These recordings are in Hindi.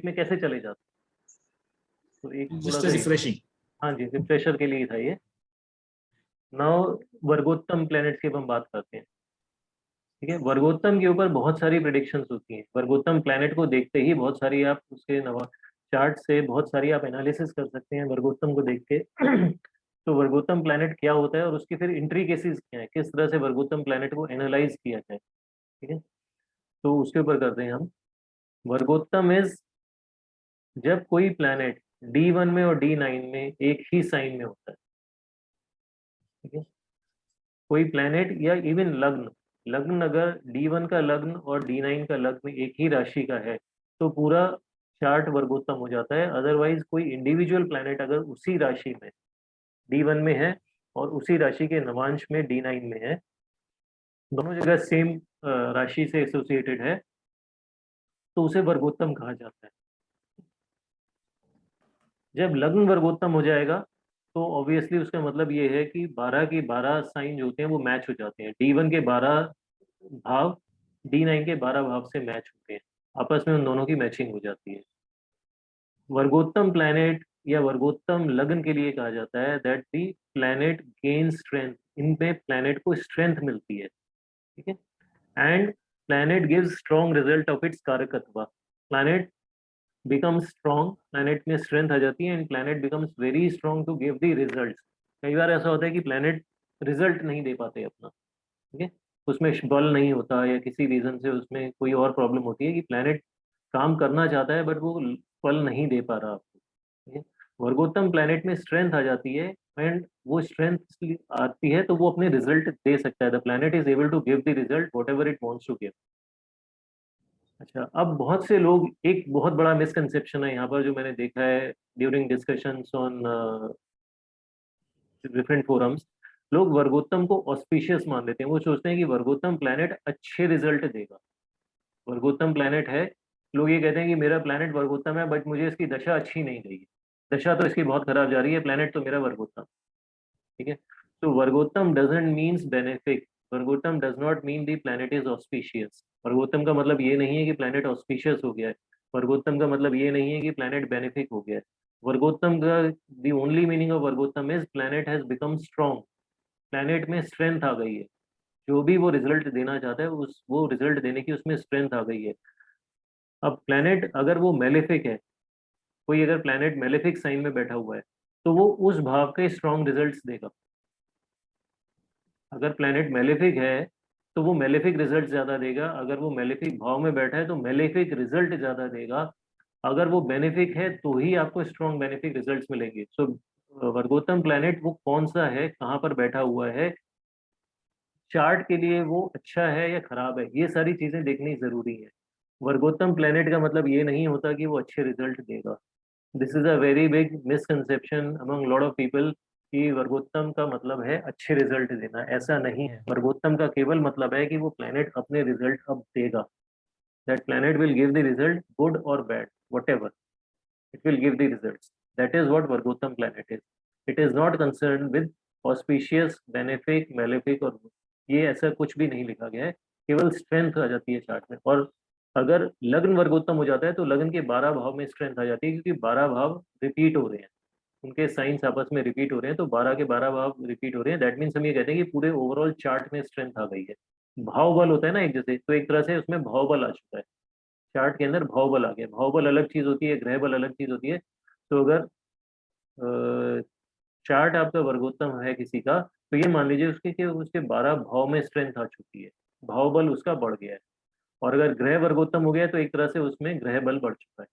में कैसे चले जाते हैं। तो एक थोड़ा जस्ट सा रिफ्रेशिंग। हाँ जी, रिफ्रेशर के लिए था ये। नाउ वर्गोत्तम प्लैनेट्स की अब हम बात करते हैं। ठीक है, वर्गोत्तम के ऊपर बहुत सारी प्रिडिक्शंस होती हैं। वर्गोत्तम प्लैनेट को देखते ही बहुत सारी आप उसके नवा चार्ट से बहुत सारी आप एनालिसिस कर सकते हैं वर्गोत्तम को देख के। तो वर्गोत्तम प्लैनेट क्या होता है और उसकी फिर इंट्रिकेसीज क्या है, किस तरह से वर्गोत्तम प्लैनेट को एनालाइज किया जाए। ठीक है, तो उसके ऊपर करते हैं हम। वर्गोत्तम इज जब कोई प्लैनेट D1 में और D9 में एक ही साइन में होता है। ठीक है, कोई प्लैनेट या इवन लग्न, लग्न अगर D1 का लग्न और D9 का लग्न एक ही राशि का है तो पूरा चार्ट वर्गोत्तम हो जाता है। अदरवाइज कोई इंडिविजुअल प्लैनेट अगर उसी राशि में D1 में है और उसी राशि के नवांश में D9 में है, दोनों जगह सेम राशि से एसोसिएटेड है, तो उसे वर्गोत्तम कहा जाता है। जब लग्न वर्गोत्तम हो जाएगा तो ऑब्वियसली उसका मतलब ये है कि 12 की 12 साइन जो होते हैं वो मैच हो जाते हैं। D1 के 12 भाव D9 के 12 भाव से मैच होते हैं, आपस में उन दोनों की मैचिंग हो जाती है। वर्गोत्तम प्लैनेट या वर्गोत्तम लग्न के लिए कहा जाता है that the planet gain strength, इनमें प्लैनेट को स्ट्रेंथ मिलती है। ठीक है, and planet gives strong result of its karakatva. Planet becomes strong, planet में स्ट्रेंथ आ जाती है and planet becomes very strong to give the result. कई बार ऐसा होता है कि प्लैनेट रिजल्ट नहीं दे पाते अपना। ठीक है, उसमें बल नहीं होता या किसी रीजन से उसमें कोई और प्रॉब्लम होती है कि प्लैनेट काम करना चाहता है बट वो फल नहीं दे पा रहा आपको। ठीक है, वर्गोत्तम प्लैनेट में स्ट्रेंथ आ जाती है एंड वो स्ट्रेंथ आती है तो वो अपने रिजल्ट दे सकता है। The planet is able to give the result whatever it wants to give. अच्छा, अब बहुत से लोग, एक बहुत बड़ा मिसकंसेप्शन है यहाँ पर जो मैंने देखा है during discussions on different forums, लोग वर्गोत्तम को ऑस्पिशियस मान लेते हैं। वो सोचते हैं कि वर्गोत्तम प्लैनेट अच्छे रिजल्ट देगा। वर्गोत्तम प्लैनेट है, लोग ये कहते हैं कि मेरा प्लैनेट वर्गोत्तम है बट मुझे इसकी दशा अच्छी नहीं गई है, दशा तो इसकी बहुत खराब जा रही है, प्लैनेट तो मेरा वर्गोत्तम। ठीक है, तो vargottam doesn't means benefic. Vargottam does not mean the planet is auspicious. वर्गोत्तम का मतलब ये नहीं है कि प्लैनेट ऑस्पिशियस हो गया है। वर्गोत्तम का मतलब ये नहीं है कि प्लैनेट बेनिफिक हो गया है। वर्गोत्तम का the only meaning of vargottam is planet has become strong. Planet में स्ट्रेंथ आ गई है, जो भी वो रिजल्ट देना चाहता है उस वो रिजल्ट देने की उसमें स्ट्रेंथ आ गई है। अब प्लैनेट अगर वो मेलेफिक है, कोई अगर प्लैनेट मेलेफिक साइन में बैठा हुआ है तो वो उस भाव के स्ट्रॉन्ग रिजल्ट्स देगा। अगर प्लैनेट मेलेफिक है तो वो मेलेफिक रिजल्ट ज्यादा देगा। अगर वो मेलेफिक भाव में बैठा है तो मेलेफिक रिजल्ट ज्यादा देगा। अगर वो बेनिफिक है तो ही आपको स्ट्रॉन्ग बेनिफिक रिजल्ट्स मिलेंगे। सो वर्गोत्तम प्लैनेट वो कौन सा है, कहाँ पर बैठा हुआ है, चार्ट के लिए वो अच्छा है या खराब है, ये सारी चीजें देखनी जरूरी है। वर्गोत्तम प्लैनेट का मतलब ये नहीं होता कि वो अच्छे रिजल्ट देगा। This is a very big misconception among lot of people कि वर्गोत्तम का मतलब है अच्छे रिजल्ट देना। ऐसा नहीं है, वर्गोत्तम का केवल मतलब है कि वो प्लैनेट अपने रिजल्ट अब देगा। That planet will give the result good और bad, whatever it will give the result. That is what vargottam planet is. It is not concern with auspicious, benefic, malefic, और ये ऐसा कुछ भी नहीं लिखा गया है। केवल स्ट्रेंथ आ जाती है चार्ट में। और अगर लग्न वर्गोत्तम हो जाता है तो लग्न के 12 भाव में स्ट्रेंथ आ जाती है, क्योंकि 12 भाव रिपीट हो रहे हैं, उनके साइंस आपस में रिपीट हो रहे हैं, तो 12 के 12 भाव रिपीट हो रहे हैं। दैट मीन्स हम ये कहते हैं कि पूरे ओवरऑल चार्ट में स्ट्रेंथ आ गई है। भाव बल होता है ना एक जैसे, तो एक तरह से उसमें भाव बल आ चुका है, चार्ट के अंदर भाव बल आ गया। भाव बल अलग चीज होती है, ग्रह बल अलग चीज होती है। तो अगर चार्ट आपका वर्गोत्तम है किसी का, तो ये मान लीजिए उसके कि उसके 12 भाव में स्ट्रेंथ आ चुकी है, भाव बल उसका बढ़ गया है। और अगर ग्रह वर्गोत्तम हो गया तो एक तरह से उसमें ग्रह बल बढ़ चुका है।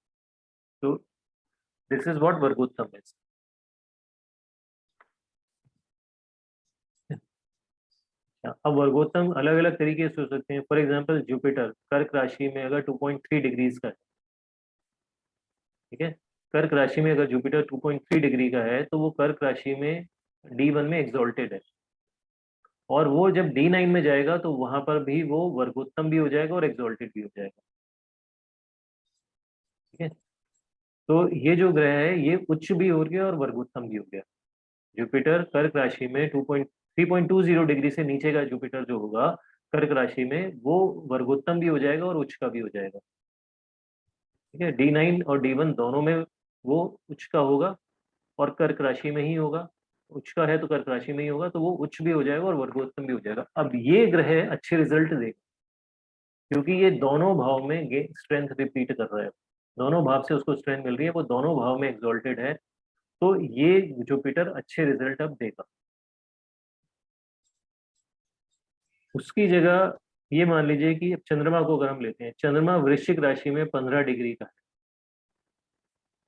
तो दिस इज व्हाट वर्गोत्तम इज। अब वर्गोत्तम अलग अलग तरीके से हो सकते हैं। फॉर एग्जांपल जुपिटर कर्क राशि में अगर 2.3 डिग्रीज का है, ठीक है, कर्क राशि में अगर जुपिटर 2.3 डिग्री का है तो वो कर्क राशि में D1 में एग्जॉल्टेड है। और वो जब D9 में जाएगा तो वहां पर भी वो वर्गोत्तम भी हो जाएगा और एग्जॉल्टेड भी हो जाएगा। ठीक है, तो ये जो ग्रह है ये उच्च भी हो गया और वर्गोत्तम भी हो गया। जुपिटर कर्क राशि में 3.20 डिग्री से नीचे का जुपिटर जो होगा कर्क राशि में, वो वर्गोत्तम भी हो जाएगा और उच्च का भी हो जाएगा। ठीक है, D9 और D1 दोनों में वो उच्च का होगा और कर्क राशि में ही होगा। उच्च का है तो कर्क राशि में ही होगा, तो वो उच्च भी हो जाएगा और वर्गोत्तम भी हो जाएगा। अब ये ग्रह अच्छे रिजल्ट देगा क्योंकि ये दोनों भाव में स्ट्रेंथ रिपीट कर रहा है, दोनों भाव से उसको स्ट्रेंथ मिल रही है, वो दोनों भाव में एग्जॉल्टेड है, तो ये जुपिटर अच्छे रिजल्ट अब देगा। उसकी जगह ये मान लीजिए कि अब चंद्रमा को अगर हम लेते हैं, चंद्रमा वृश्चिक राशि में 15 डिग्री का है।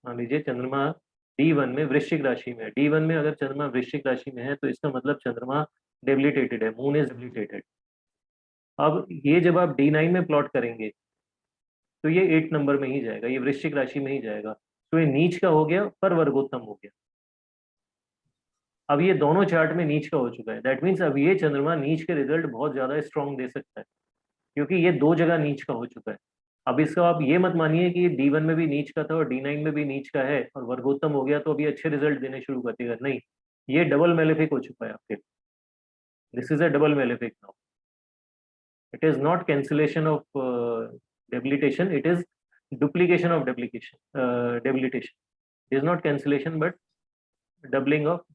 मान लीजिए चंद्रमा D1 में वृश्चिक राशि में है, D1 में अगर चंद्रमा वृश्चिक राशि में है तो इसका मतलब चंद्रमा डेबिलिटेटेड है, मून इज डेबिलिटेटेड। अब ये जब आप D9 में प्लॉट करेंगे तो ये 8 नंबर में ही जाएगा, ये वृश्चिक राशि में ही जाएगा, तो ये नीच का हो गया पर वर्गोत्तम हो गया। अब ये दोनों चार्ट में नीच का हो चुका है, दैट मीन्स अब ये चंद्रमा नीच के रिजल्ट बहुत ज्यादा स्ट्रॉन्ग दे सकता है क्योंकि ये दो जगह नीच का हो चुका है। अब इसका आप ये मत मानिए कि D1 में भी नीच का था और D9 में भी नीच का है और वर्गोत्तम हो गया तो अभी अच्छे रिजल्ट देने शुरू कर देगा, नहीं, ये डबल मेलेफिक हो चुका है आपके। This is a double malefic now, it is not cancellation of debilitation, it is duplication of debilitation, it is not cancellation but doubling of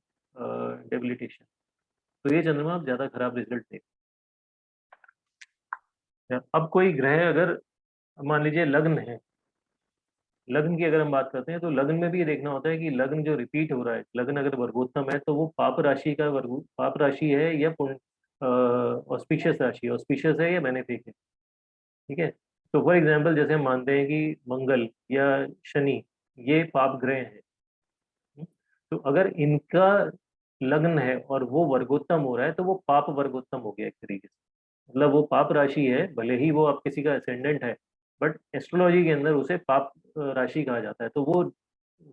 debilitation. तो ये चंद्रमा अब ज्यादा खराब रिजल्ट देगा। अब कोई ग्रह अगर मान लीजिए लग्न है, लग्न की अगर हम बात करते हैं तो लग्न में भी ये देखना होता है कि लग्न जो रिपीट हो रहा है, लग्न अगर वर्गोत्तम है तो वो पाप राशि का वर्ग, पाप राशि है या ऑस्पिशियस राशि, ऑस्पिशियस है या बेनिफिक है। ठीक है, तो फॉर एग्जाम्पल जैसे हम मानते हैं कि मंगल या शनि ये पाप ग्रह हैं, तो अगर इनका लग्न है और वो वर्गोत्तम हो रहा है तो वो पाप वर्गोत्तम हो गया एक तरीके से, मतलब वो पाप राशि है, भले ही वो आप किसी का असेंडेंट है बट एस्ट्रोलॉजी के अंदर उसे पाप राशि कहा जाता है। तो वो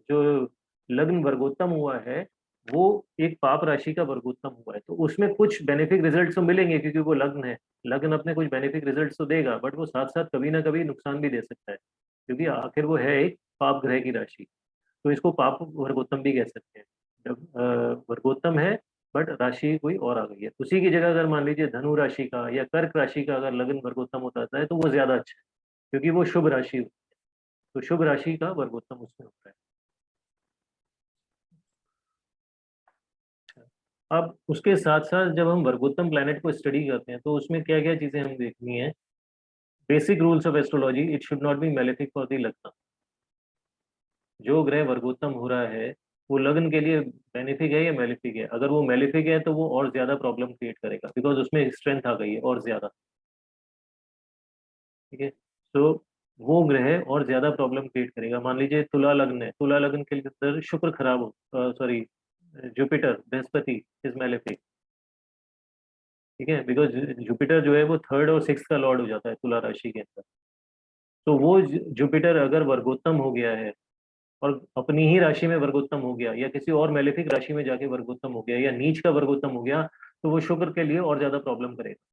जो लग्न वर्गोत्तम हुआ है वो एक पाप राशि का वर्गोत्तम हुआ है, तो उसमें कुछ बेनिफिक रिजल्ट तो मिलेंगे क्योंकि वो लग्न है, लग्न अपने कुछ बेनिफिक रिजल्ट तो देगा बट वो साथ साथ कभी ना कभी नुकसान भी दे सकता है क्योंकि आखिर वो है एक पाप ग्रह की राशि। तो इसको पाप वर्गोत्तम भी कह सकते हैं जब वर्गोत्तम है बट राशि कोई और आ गई है। उसी की जगह अगर मान लीजिए धनु राशि का या कर्क राशि का अगर लग्न वर्गोत्तम होता है तो वो ज्यादा अच्छा है क्योंकि वो शुभ राशि होती है, तो शुभ राशि का वर्गोत्तम उसमें होता है। अब उसके साथ साथ जब हम वर्गोत्तम प्लैनेट को स्टडी करते हैं तो उसमें क्या क्या चीजें हमें देखनी है। Basic rules of astrology, it should not be malefic for the लग्न। जो ग्रह वर्गोत्तम हो रहा है वो लग्न के लिए बेनिफिक है या मेलिफिक है, अगर वो मेलिफिक है तो वो और ज्यादा प्रॉब्लम क्रिएट करेगा बिकॉज उसमें स्ट्रेंथ आ गई है और ज्यादा। ठीक है, तो वो ग्रह और ज्यादा प्रॉब्लम क्रिएट करेगा। मान लीजिए तुला लग्न है, तुला लग्न के अंदर शुक्र खराब हो, sorry Jupiter Brihaspati is malefic. ठीक है, बिकॉज जुपिटर जो है वो थर्ड और सिक्स का लॉर्ड हो जाता है तुला राशि के अंदर। तो वो जुपिटर अगर वर्गोत्तम हो गया है और अपनी ही राशि में वर्गोत्तम हो गया या किसी और मेलेफिक राशि में जाके वर्गोत्तम हो गया या नीच का वर्गोत्तम हो गया तो वो शुक्र के लिए और ज्यादा प्रॉब्लम करेगा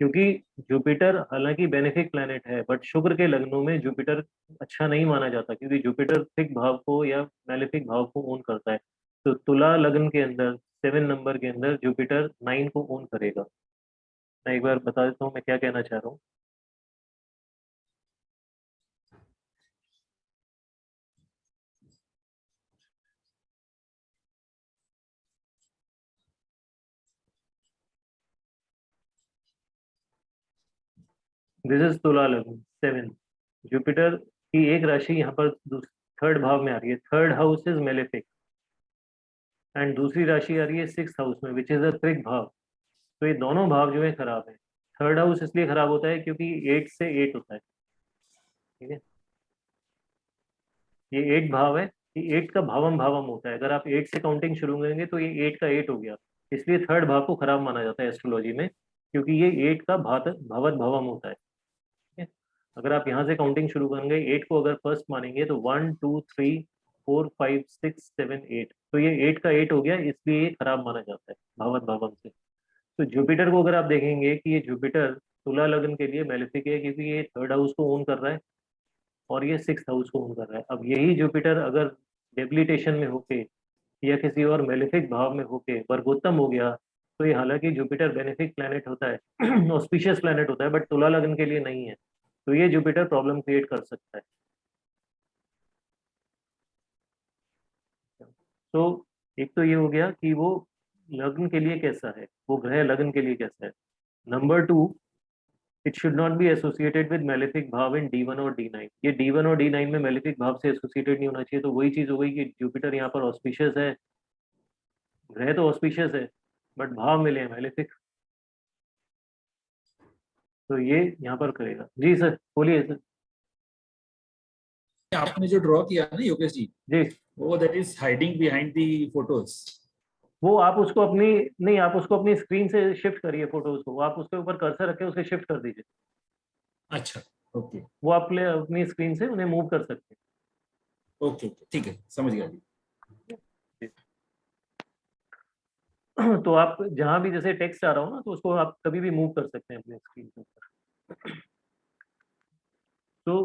क्योंकि जुपिटर हालांकि बेनिफिक प्लैनेट है बट शुक्र के लग्नों में जुपिटर अच्छा नहीं माना जाता क्योंकि जुपिटर फिक भाव को या मेलेफिक भाव को ओन करता है। तो तुला लग्न के अंदर 7 नंबर के अंदर जुपिटर 9 को ओन करेगा। मैं एक बार बता देता हूँ मैं क्या कहना चाह रहा हूँ। दिस इज तुला लग्न 7, जुपिटर की एक राशि यहाँ पर थर्ड भाव में आ रही है, third house is malefic and दूसरी राशि आ रही है सिक्स हाउस में विच इज अ त्रिक भाव। तो ये दोनों भाव जो है खराब है। थर्ड हाउस इसलिए खराब होता है क्योंकि 8 से 8 होता है। ठीक है, ये 8 भाव है, ये 8 का भावम भावम होता है, अगर आप 8 से काउंटिंग शुरू करेंगे तो ये 8 का 8 हो गया। इसलिए थर्ड भाव को खराब माना जाता है एस्ट्रोलॉजी में क्योंकि ये 8 का भात भवत भवम होता है। ठीक है, अगर आप यहाँ से काउंटिंग शुरू करेंगे 8 को अगर फर्स्ट मानेंगे तो 1 2 3 4 5 6 7 8, तो ये 8 का 8 हो गया, इसलिए ये खराब माना जाता है भावत भावम से। तो जुपिटर को अगर आप देखेंगे कि ये जुपिटर तुला लग्न के लिए मेलेफिक है क्योंकि ये थर्ड हाउस को ओन कर रहा है और ये सिक्स हाउस को ओन कर रहा है। अब यही जुपिटर अगर डेबिलिटेशन में होके या किसी और मेलेफिक भाव में होके वर्गोत्तम हो गया तो ये हालांकि जुपिटर बेनिफिक प्लैनेट होता है ऑस्पिशियस प्लैनेट होता है बट तुला लग्न के लिए नहीं है। तो ये जुपिटर प्रॉब्लम क्रिएट कर सकता है। तो एक तो ये हो गया कि वो लग्न के लिए कैसा है, वो ग्रह लग्न के लिए कैसा है। Number 2, it should not be associated with malefic भाव इन D1 और D9। ये D1 और D9 में मेलेफिक भाव से एसोसिएटेड नहीं होना चाहिए। तो वही चीज हो गई कि जुपिटर यहाँ पर ऑस्पिशियस है, ग्रह तो ऑस्पिशियस है बट भाव मिले हैं मेलेफिक, तो ये यहाँ पर करेगा। जी सर बोलिए सर। आपने जो ड्रॉ किया ना योगेश जी, जी वो that is hiding behind the photos. वो आप उसको अपनी, नहीं आप उसको अपनी स्क्रीन से शिफ्ट करिए फोटोज को, वो आप उसके ऊपर कर्सर रखे उसे शिफ्ट कर दीजिए। अच्छा ओके वो आप अपनी स्क्रीन से उन्हें मूव कर सकते ओके ओके, ठीक है, समझ गया जी। हैं। तो आप जहां भी जैसे टेक्स्ट आ रहा हो ना, तो उसको आप कभी भी मूव कर सकते हैं अपने स्क्रीन के ऊपर। तो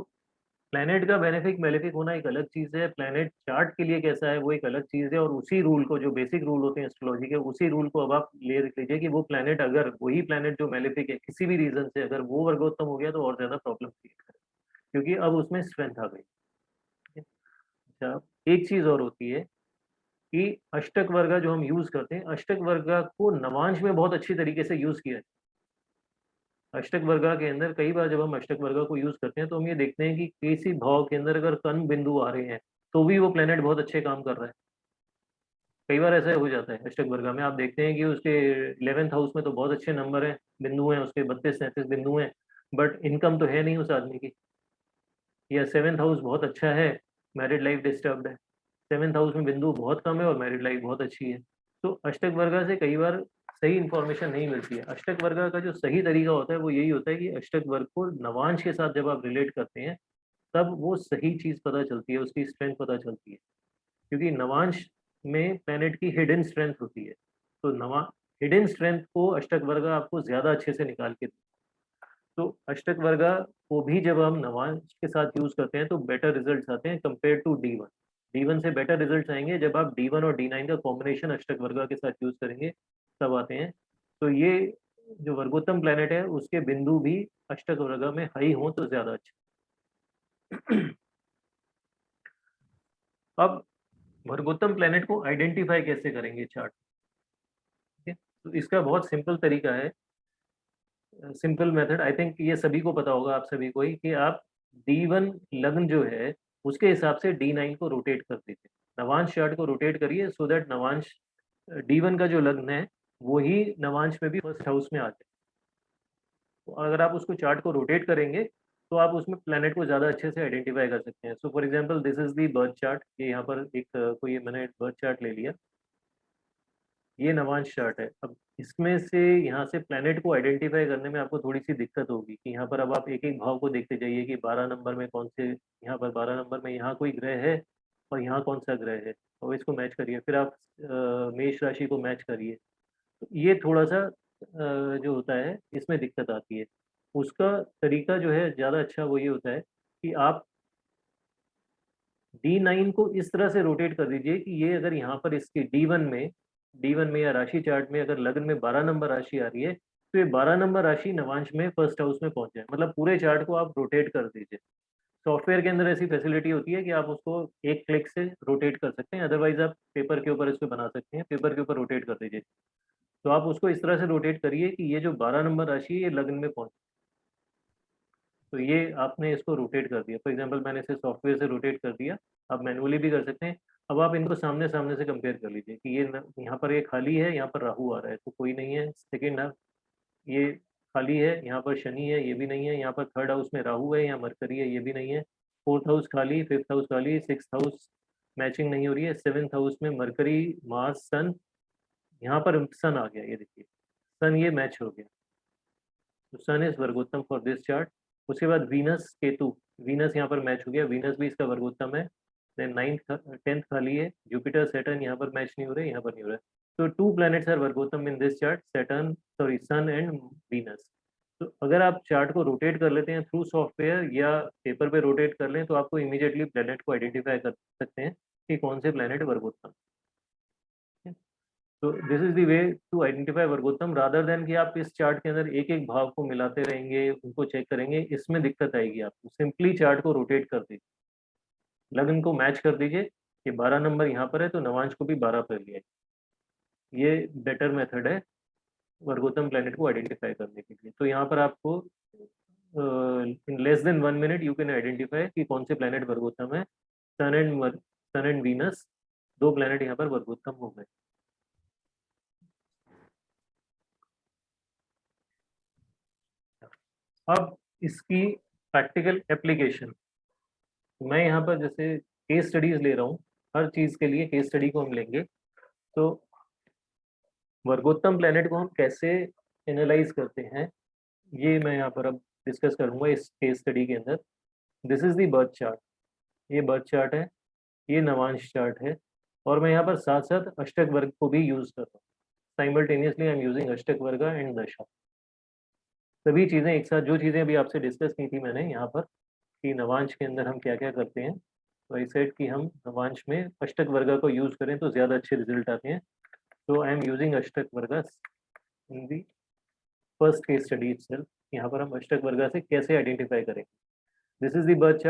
प्लेनेट का बेनिफिक मेलेफिक होना एक अलग चीज है, प्लेनेट चार्ट के लिए कैसा है वो एक अलग चीज है, और उसी रूल को, जो बेसिक रूल होते हैं एस्ट्रोलॉजी के, उसी रूल को अब आप ले लीजिए कि वो प्लेनेट, अगर वही प्लेनेट जो मेलेफिक है किसी भी रीजन से अगर वो वर्गोत्तम हो गया तो और ज्यादा प्रॉब्लम क्रिएट करे, क्योंकि अब उसमें स्ट्रेंथ आ गई। ठीक है? अच्छा, एक चीज और होती है कि अष्टक वर्गा जो हम यूज करते हैं, अष्टक वर्गा को नवांश में बहुत अच्छी तरीके से यूज किया है। अष्टक वर्गा के अंदर कई बार जब हम अष्टक वर्गा को यूज करते हैं तो हम ये देखते हैं कि किसी भाव के अंदर अगर कर्ण बिंदु आ रहे हैं तो भी वो प्लेनेट बहुत अच्छे काम कर रहा है। कई बार ऐसा हो जाता है अष्टक वर्गा में, आप देखते हैं कि उसके 11th हाउस में तो बहुत अच्छे नंबर हैं, बिंदु हैं उसके 32-33 बिंदु हैं, बट इनकम तो है नहीं उस आदमी की। या 7th हाउस बहुत अच्छा है, मैरिड लाइफ डिस्टर्ब्ड है। 7th हाउस में बिंदु बहुत कम है और मैरिड लाइफ बहुत अच्छी है। तो अष्टक वर्गा से कई बार सही इंफॉर्मेशन नहीं मिलती है। अष्टक वर्गा का जो सही तरीका होता है वो यही होता है कि अष्टक वर्ग को नवांश के साथ जब आप रिलेट करते हैं तब वो सही चीज पता चलती है, उसकी स्ट्रेंथ पता चलती है, क्योंकि नवांश में प्लेनेट की हिडन स्ट्रेंथ होती है। तो नवा हिडन स्ट्रेंथ को अष्टक वर्गा आपको ज्यादा अच्छे से निकाल के, तो अष्टक वर्गा को भी जब हम नवांश के साथ यूज करते हैं तो बेटर रिजल्ट्स आते हैं कंपेयर टू D1। D1 से बेटर रिजल्ट्स आएंगे जब आप D1 और D9 का कॉम्बिनेशन अष्टक वर्गा के साथ यूज करेंगे, तब आते हैं। तो ये जो वर्गोत्तम प्लेनेट है उसके बिंदु भी अष्टक वर्गा में हाई हो तो ज्यादा अच्छा। अब वर्गोत्तम प्लेनेट को आइडेंटिफाई कैसे करेंगे चार्ट। ठीक है, तो इसका बहुत सिंपल तरीका है, सिंपल मेथड, आई थिंक ये सभी को पता होगा, आप सभी को ही, कि आप D1 लग्न जो है उसके हिसाब से D9 को रोटेट कर दीजिए। नवांश चार्ट को रोटेट करिए सो दैट नवांश D1 का जो लग्न है वो ही नवांश में भी फर्स्ट हाउस में आ जाए। तो अगर आप उसको चार्ट को रोटेट करेंगे तो आप उसमें प्लेनेट को ज़्यादा अच्छे से आइडेंटिफाई कर सकते हैं। So for example this is the birth chart, ये यहाँ पर एक कोई मैंने बर्थ चार्ट ले लिया, ये नवांश चार्ट है। अब इसमें से यहाँ से प्लेनेट को आइडेंटिफाई करने में आपको थोड़ी सी दिक्कत होगी कि यहाँ पर अब आप एक एक भाव को देखते जाइए कि 12 नंबर में कौन से, यहाँ पर 12 नंबर में यहाँ कोई ग्रह है और यहाँ कौन सा ग्रह है, और इसको मैच करिए, फिर आप मेष राशि को मैच करिए। तो ये थोड़ा सा जो होता है इसमें दिक्कत आती है। उसका तरीका जो है ज़्यादा अच्छा वो ये होता है कि आप D9 को इस तरह से रोटेट कर दीजिए कि ये अगर यहाँ पर इसके D1 में या राशि चार्ट में अगर लग्न में 12 नंबर राशि आ रही है तो ये 12 नंबर राशि नवांश में फर्स्ट हाउस में पहुंच जाए, मतलब पूरे चार्ट को आप रोटेट कर दीजिए। सॉफ्टवेयर के अंदर ऐसी फैसिलिटी होती है कि आप उसको एक क्लिक से रोटेट कर सकते हैं, अदरवाइज आप पेपर के ऊपर इसको बना सकते हैं, पेपर के ऊपर रोटेट कर दीजिए। तो आप उसको इस तरह से रोटेट करिए कि ये जो 12 नंबर राशि है ये लग्न में पहुंचे। तो ये आपने इसको रोटेट कर दिया, फॉर एग्जांपल मैंने इसे सॉफ्टवेयर से रोटेट कर दिया, आप मैनुअली भी कर सकते हैं। अब आप इनको सामने सामने से कंपेयर कर लीजिए कि ये यहाँ पर ये खाली है, यहाँ पर राहु आ रहा है तो कोई नहीं है। सेकेंड हाफ ये खाली है, यहाँ पर शनि है ये भी नहीं है, यहाँ पर थर्ड हाउस में राहु है, यहाँ मरकरी है ये भी नहीं है। फोर्थ हाउस खाली, फिफ्थ हाउस खाली, सिक्स हाउस मैचिंग नहीं हो रही है, सेवेंथ हाउस में मरकरी, मार्स, सन, यहाँ पर सन आ गया, ये देखिए सन ये मैच हो गया। तो सन इज वर्गोत्तम फॉर दिस चार्ट। उसके बाद वीनस केतु, वीनस यहाँ पर मैच हो गया, वीनस भी इसका वर्गोत्तम है। देन 9th 10th खाली है, जुपिटर सैटर्न यहाँ पर मैच नहीं हो रहे, यहाँ पर नहीं हो रहा है। तो two planets are vargottam in this chart, Saturn sorry Sun and Venus. तो अगर आप चार्ट को रोटेट कर लेते हैं थ्रू सॉफ्टवेयर या पेपर पे रोटेट कर लें तो आपको इमीडिएटली प्लैनेट को आइडेंटिफाई कर सकते हैं कि कौन से प्लैनेट वर्गोत्तम है। तो this is the way to identify vargottam, rather than कि आप इस चार्ट के अंदर एक एक भाव को मिलाते रहेंगे, उनको चेक करेंगे, इसमें दिक्कत आएगी आपको। सिंपली चार्ट को रोटेट कर दीजिए, लगन को मैच कर दीजिए, ये 12 नंबर यहाँ पर है तो नवांश को भी 12 पर लिया। ये बेटर मेथड है वर्गोत्तम प्लैनेट को आइडेंटिफाई करने के लिए। तो यहाँ पर आपको in less than 1 minute you can identify कि कौन से प्लैनेट वर्गोत्तम है। सन एंड वीनस, दो प्लैनेट यहाँ पर वर्गोत्तम हो गए। अब इसकी प्रैक्टिकल एप्लीकेशन, मैं यहाँ पर जैसे केस स्टडीज ले रहा हूँ, हर चीज के लिए केस स्टडी को हम लेंगे। तो वर्गोत्तम प्लैनेट को हम कैसे एनालाइज करते हैं, ये मैं यहाँ पर अब डिस्कस करूंगा इस केस स्टडी के अंदर। This is the birth chart, ये बर्थ चार्ट है, ये नवांश चार्ट है, और मैं यहाँ पर साथ साथ अष्टक वर्ग को भी यूज कर रहा हूँ। Simultaneously I am using ashtak वर्ग एंड दशा, सभी चीजें एक साथ। जो चीजें अभी आपसे डिस्कस की थी मैंने यहाँ पर कि नवांश के अंदर हम क्या क्या करते हैं, तो आई सेड कि हम नवांश में अष्टक वर्ग को यूज करें तो ज्यादा अच्छे रिजल्ट आते हैं। तो I am using ashtak varga in the first case study itself. यहाँ पर हम अष्टक वर्ग से कैसे आइडेंटिफाई करें। This is the birth chart.